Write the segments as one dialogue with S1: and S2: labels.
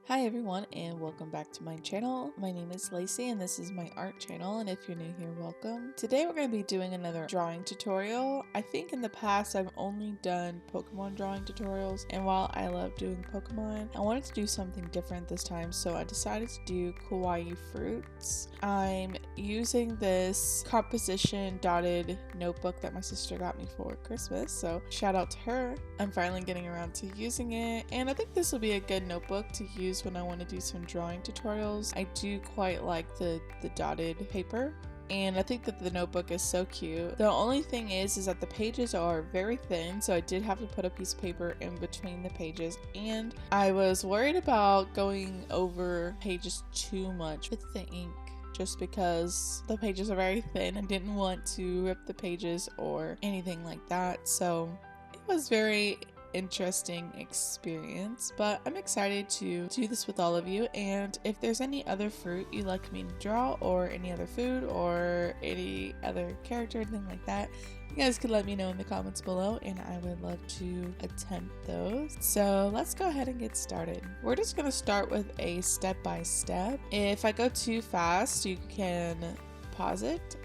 S1: Hi everyone and welcome back to my channel. My name is Lacey and this is my art channel, and if you're new here, welcome. Today we're going to be doing another drawing tutorial. I think in the past I've only done Pokemon drawing tutorials, and while I love doing Pokemon, I wanted to do something different this time, so I decided to do kawaii fruits. I'm using this composition dotted notebook that my sister got me for Christmas, so shout out to her. I'm finally getting around to using it, and I think this will be a good notebook to use when I want to do some drawing tutorials. I do quite like the dotted paper, and I think that the notebook is so cute. The only thing is that the pages are very thin, so I did have to put a piece of paper in between the pages, and I was worried about going over pages too much with the ink, just because the pages are very thin. I didn't want to rip the pages or anything like that, so it was very interesting experience, but I'm excited to do this with all of you. And if there's any other fruit you'd like me to draw, or any other food, or any other character, anything like that, you guys could let me know in the comments below, and I would love to attempt those. So let's go ahead and get started. We're just going to start with a step-by-step. If I go too fast, you can pause it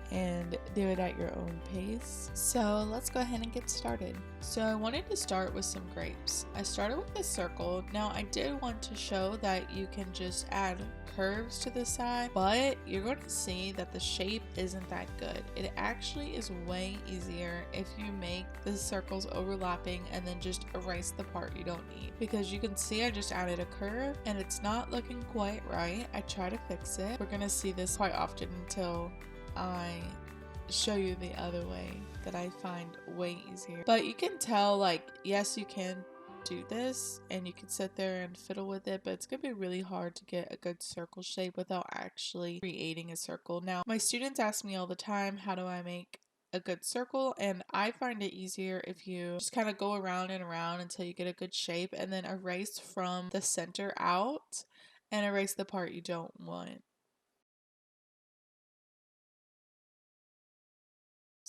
S1: and do it at your own pace. So let's go ahead and get started. So I wanted to start with some grapes. I started with a circle. Now I did want to show that you can just add curves to the side, but you're going to see that the shape isn't that good. It actually is way easier if you make the circles overlapping and then just erase the part you don't need, because you can see I just added a curve and it's not looking quite right. I try to fix it. We're going to see this quite often until I show you the other way that I find way easier. But you can tell, like, yes, you can do this and you can sit there and fiddle with it, but it's gonna be really hard to get a good circle shape without actually creating a circle. Now, my students ask me all the time, how do I make a good circle? And I find it easier if you just kind of go around and around until you get a good shape, and then erase from the center out and erase the part you don't want.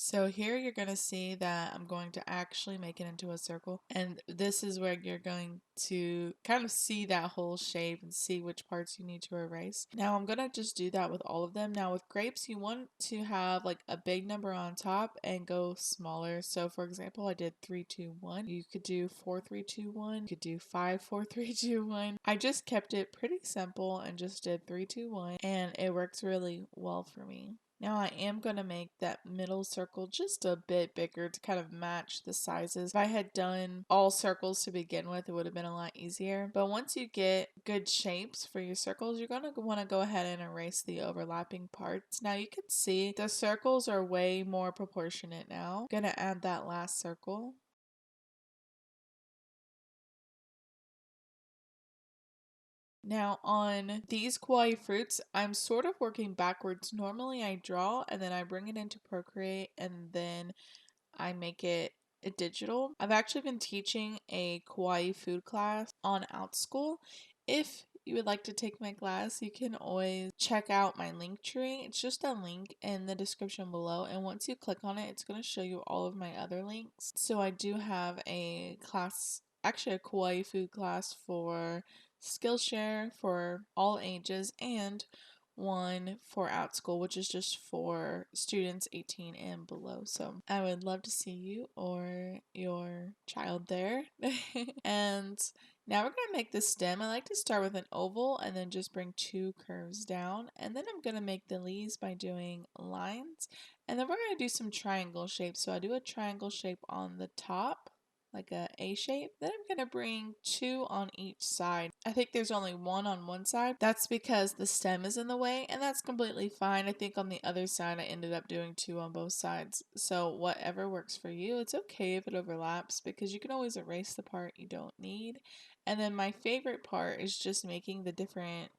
S1: So here you're going to see that I'm going to actually make it into a circle, and this is where you're going to kind of see that whole shape and see which parts you need to erase. Now I'm going to just do that with all of them. Now with grapes, you want to have like a big number on top and go smaller. So for example, I did 3 2 1. You could do 4 3 2 1. You could do 5 4 3 2 1. I just kept it pretty simple and just did 3 2 1, and it works really well for me. Now I am going to make that middle circle just a bit bigger to kind of match the sizes. If I had done all circles to begin with, it would have been a lot easier. But once you get good shapes for your circles, you're going to want to go ahead and erase the overlapping parts. Now you can see the circles are way more proportionate now. I'm going to add that last circle. Now on these kawaii fruits, I'm sort of working backwards. Normally I draw and then I bring it into Procreate and then I make it a digital. I've actually been teaching a kawaii food class on Outschool. If you would like to take my class, you can always check out my link tree. It's just a link in the description below, and once you click on it, it's going to show you all of my other links. So I do have a class, actually a kawaii food class for Skillshare for all ages, and one for Outschool, which is just for students 18 and below. So I would love to see you or your child there. And now we're going to make the stem. I like to start with an oval and then just bring 2 curves down. And then I'm going to make the leaves by doing lines. And then we're going to do some triangle shapes. So I do a triangle shape on the top, like a A shape. Then I'm going to bring 2 on each side. I think there's only 1 on one side. That's because the stem is in the way, and that's completely fine. I think on the other side I ended up doing 2 on both sides. So whatever works for you. It's okay if it overlaps, because you can always erase the part you don't need. And then my favorite part is just making the different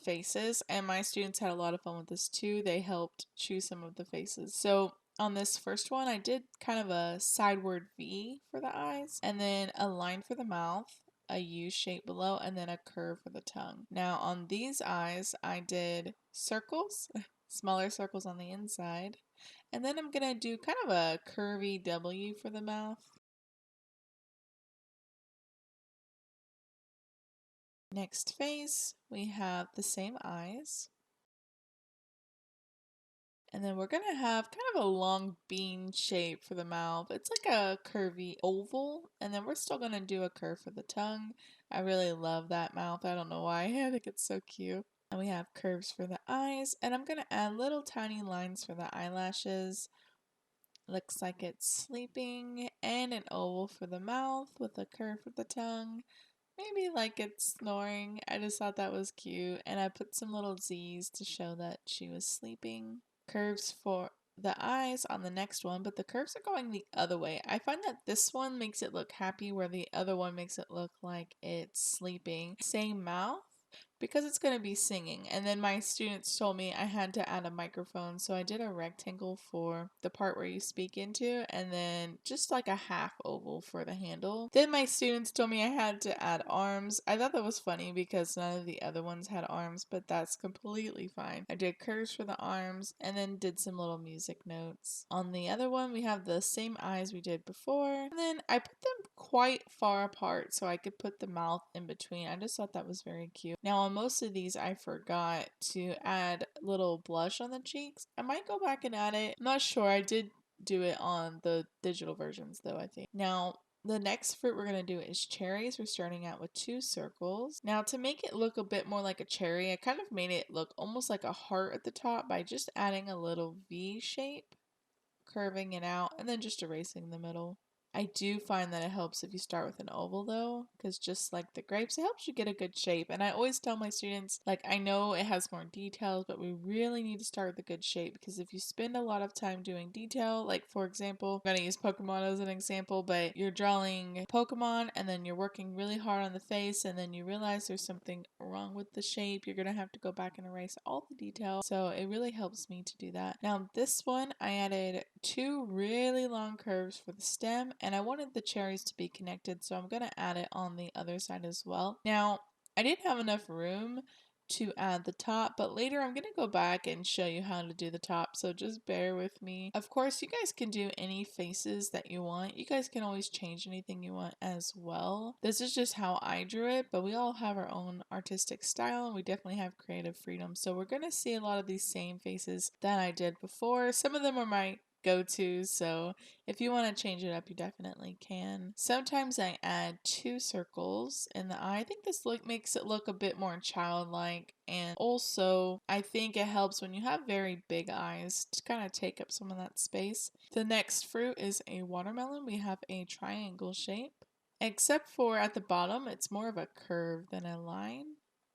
S1: faces, and my students had a lot of fun with this too. They helped choose some of the faces. So on this first one, I did kind of a sideward V for the eyes, and then a line for the mouth, a U shape below, and then a curve for the tongue. Now on these eyes, I did circles, smaller circles on the inside, and then I'm gonna do kind of a curvy W for the mouth. Next face, we have the same eyes. And then we're gonna have kind of a long bean shape for the mouth. It's like a curvy oval. And then we're still gonna do a curve for the tongue. I really love that mouth. I don't know why. I think it's so cute. And we have curves for the eyes. And I'm gonna add little tiny lines for the eyelashes. Looks like it's sleeping. And an oval for the mouth with a curve for the tongue. Maybe like it's snoring. I just thought that was cute. And I put some little Z's to show that she was sleeping. Curves for the eyes on the next one, but the curves are going the other way. I find that this one makes it look happy where the other one makes it look like it's sleeping. Same mouth, because it's going to be singing. And then my students told me I had to add a microphone, so I did a rectangle for the part where you speak into, and then just like a half oval for the handle. Then my students told me I had to add arms. I thought that was funny because none of the other ones had arms, but that's completely fine. I did curves for the arms and then did some little music notes. On the other one, we have the same eyes we did before, and then I put them quite far apart so I could put the mouth in between. I just thought that was very cute. Now on most of these I forgot to add little blush on the cheeks. I might go back and add it. I'm not sure. I did do it on the digital versions though, I think. Now the next fruit we're going to do is cherries. We're starting out with 2 circles. Now to make it look a bit more like a cherry, I kind of made it look almost like a heart at the top by just adding a little V shape, curving it out, and then just erasing the middle. I do find that it helps if you start with an oval though, because just like the grapes, it helps you get a good shape. And I always tell my students, like, I know it has more details, but we really need to start with a good shape, because if you spend a lot of time doing detail, like for example, I'm going to use Pokemon as an example, but you're drawing Pokemon and then you're working really hard on the face and then you realize there's something wrong with the shape, you're going to have to go back and erase all the detail. So it really helps me to do that. Now this one, I added 2 really long curves for the stem, and I wanted the cherries to be connected, so I'm going to add it on the other side as well. Now, I didn't have enough room to add the top, but later I'm going to go back and show you how to do the top, so just bear with me. Of course, you guys can do any faces that you want. You guys can always change anything you want as well. This is just how I drew it, but we all have our own artistic style and we definitely have creative freedom. So we're going to see a lot of these same faces that I did before. Some of them are my go-tos, so if you want to change it up, you definitely can. Sometimes I add 2 circles in the eye. I think this look makes it look a bit more childlike, and also I think it helps when you have very big eyes to kind of take up some of that space. The next fruit is a watermelon. We have a triangle shape, except for at the bottom it's more of a curve than a line.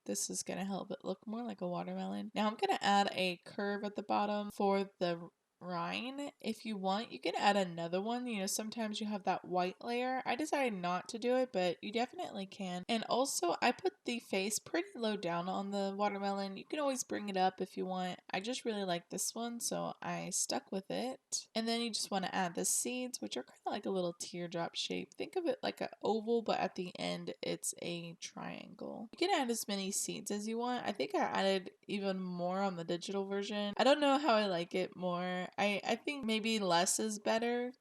S1: This is going to help it look more like a watermelon. Now I'm going to add a curve at the bottom for the rind. If you want, you can add another one. You know, sometimes you have that white layer. I decided not to do it, but you definitely can. And also, I put the face pretty low down on the watermelon. You can always bring it up if you want. I just really like this one, so I stuck with it. And then you just want to add the seeds, which are kind of like a little teardrop shape. Think of it like an oval, but at the end, it's a triangle. You can add as many seeds as you want. I think I added even more on the digital version. I don't know how I like it more. I think maybe less is better.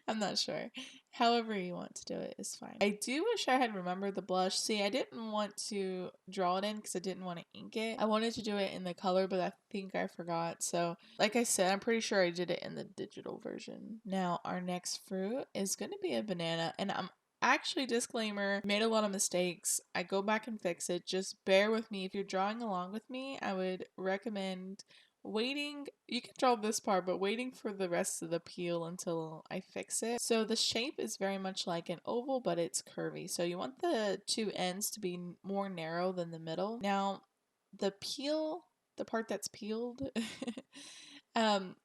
S1: I'm not sure. However you want to do it is fine. I do wish I had remembered the blush. See, I didn't want to draw it in because I didn't want to ink it. I wanted to do it in the color, but I think I forgot. So, like I said, I'm pretty sure I did it in the digital version. Now, our next fruit is going to be a banana, and I'm actually, disclaimer, made a lot of mistakes. I go back and fix it. Just bear with me. If you're drawing along with me, I would recommend waiting. You can draw this part, but waiting for the rest of the peel until I fix it. So the shape is very much like an oval, but it's curvy. So you want the 2 ends to be more narrow than the middle. Now, the peel, the part that's peeled,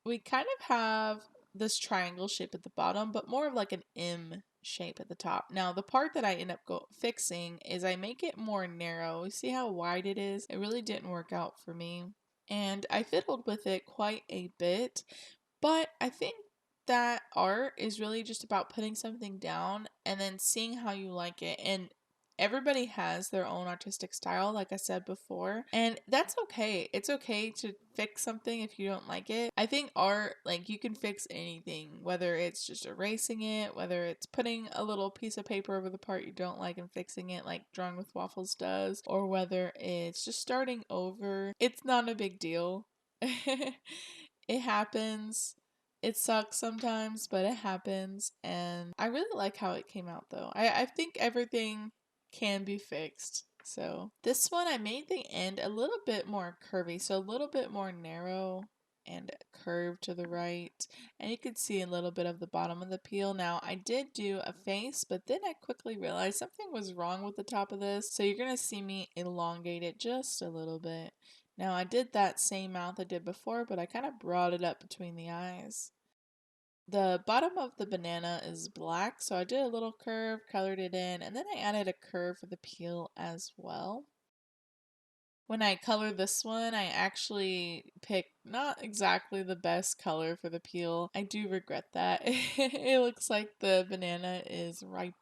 S1: we kind of have this triangle shape at the bottom, but more of like an M shape at the top. Now, the part that I end up fixing is I make it more narrow. You see how wide it is? It really didn't work out for me. And I fiddled with it quite a bit, but I think that art is really just about putting something down and then seeing how you like it. And everybody has their own artistic style, like I said before, and that's okay. It's okay to fix something if you don't like it. I think art, like, you can fix anything, whether it's just erasing it, whether it's putting a little piece of paper over the part you don't like and fixing it, like Drawing with Waffles does, or whether it's just starting over. It's not a big deal. It happens. It sucks sometimes, but it happens. And I really like how it came out though. I think everything can be fixed. So this one, I made the end a little bit more curvy, so a little bit more narrow and curved to the right. And you could see a little bit of the bottom of the peel. Now I did do a face, but then I quickly realized something was wrong with the top of this. So you're going to see me elongate it just a little bit. Now I did that same mouth I did before, but I kind of brought it up between the eyes. The bottom of the banana is black, so I did a little curve, colored it in, and then I added a curve for the peel as well. When I color this one, I actually picked not exactly the best color for the peel. I do regret that. It looks like the banana is ripe,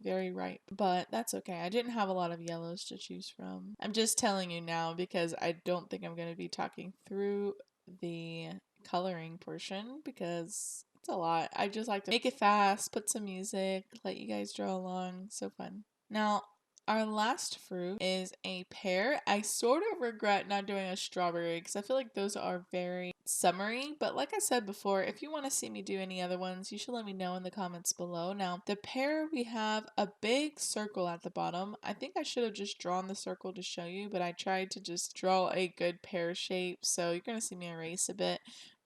S1: very ripe, but that's okay. I didn't have a lot of yellows to choose from. I'm just telling you now because I don't think I'm going to be talking through the coloring portion because it's a lot. I just like to make it fast, put some music, let you guys draw along. So fun. Now, our last fruit is a pear. I sort of regret not doing a strawberry because I feel like those are very summery. But like I said before, if you want to see me do any other ones, you should let me know in the comments below. Now, the pear, we have a big circle at the bottom. I think I should have just drawn the circle to show you, but I tried to just draw a good pear shape. So you're going to see me erase a bit.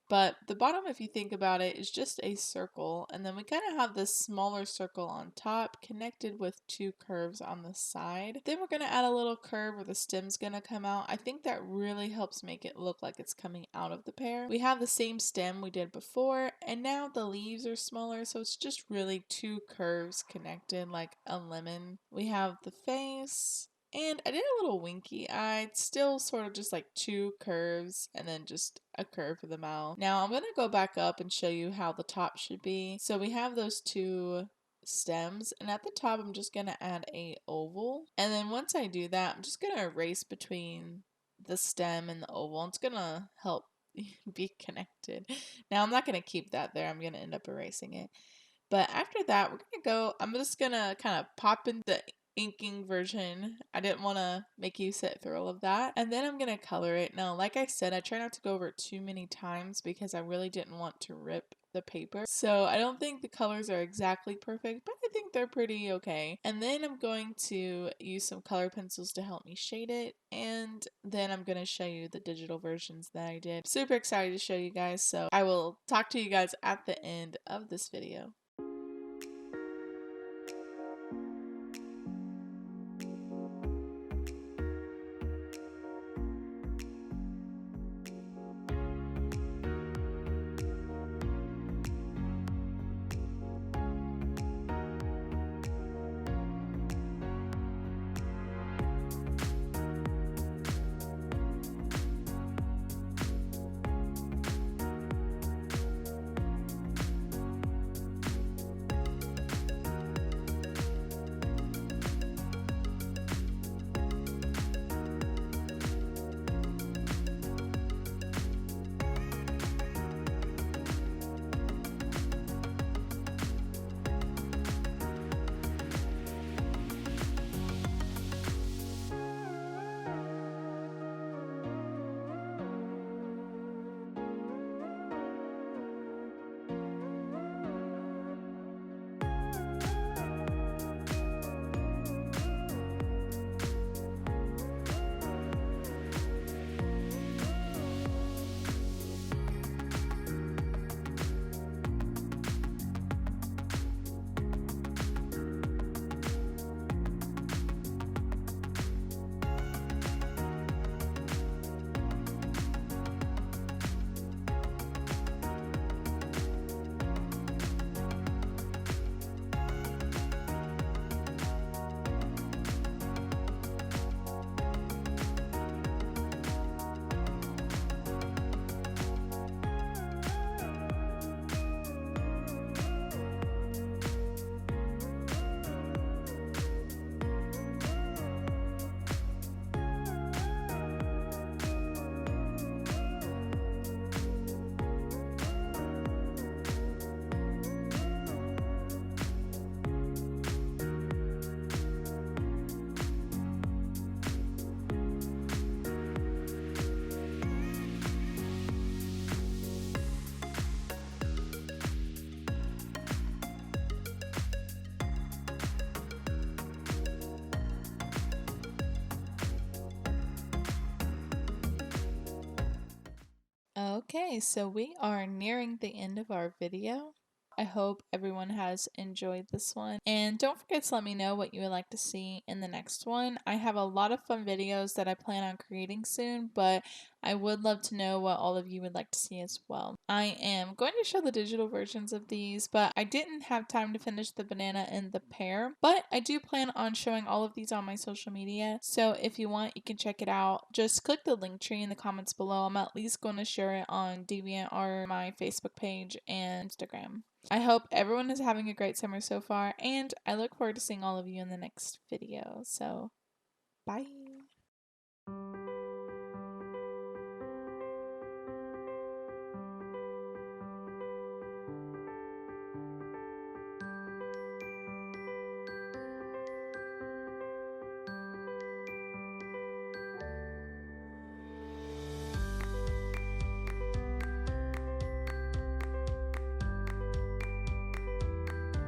S1: But the bottom, if you think about it, is just a circle. And then we kind of have this smaller circle on top connected with two curves on the side. Then we're going to add a little curve where the stem's going to come out. I think that really helps make it look like it's coming out of the pear. We have the same stem we did before, and now the leaves are smaller, so it's just really two curves connected like a lemon. We have the face. And I did a little winky eye. It's still sort of just like two curves and then just a curve for the mouth. Now I'm going to go back up and show you how the top should be. So we have those two stems, and at the top I'm just going to add a oval. And then once I do that, I'm just going to erase between the stem and the oval. It's going to help be connected. Now I'm not going to keep that there. I'm going to end up erasing it. But after that, we're going to go, I'm just going to kind of pop in the inking version. I didn't want to make you sit through all of that. And then I'm going to color it. Now, like I said, I try not to go over it too many times because I really didn't want to rip the paper. So I don't think the colors are exactly perfect, but I think they're pretty okay. And then I'm going to use some color pencils to help me shade it. And then I'm going to show you the digital versions that I did. Super excited to show you guys. So I will talk to you guys at the end of this video. Okay, so we are nearing the end of our video. I hope everyone has enjoyed this one. And don't forget to let me know what you would like to see in the next one. I have a lot of fun videos that I plan on creating soon, but I would love to know what all of you would like to see as well. I am going to show the digital versions of these, but I didn't have time to finish the banana and the pear. But I do plan on showing all of these on my social media. So if you want, you can check it out. Just click the link tree in the comments below. I'm at least going to share it on DeviantArt, my Facebook page, and Instagram. I hope everyone is having a great summer so far, and I look forward to seeing all of you in the next video. So, bye!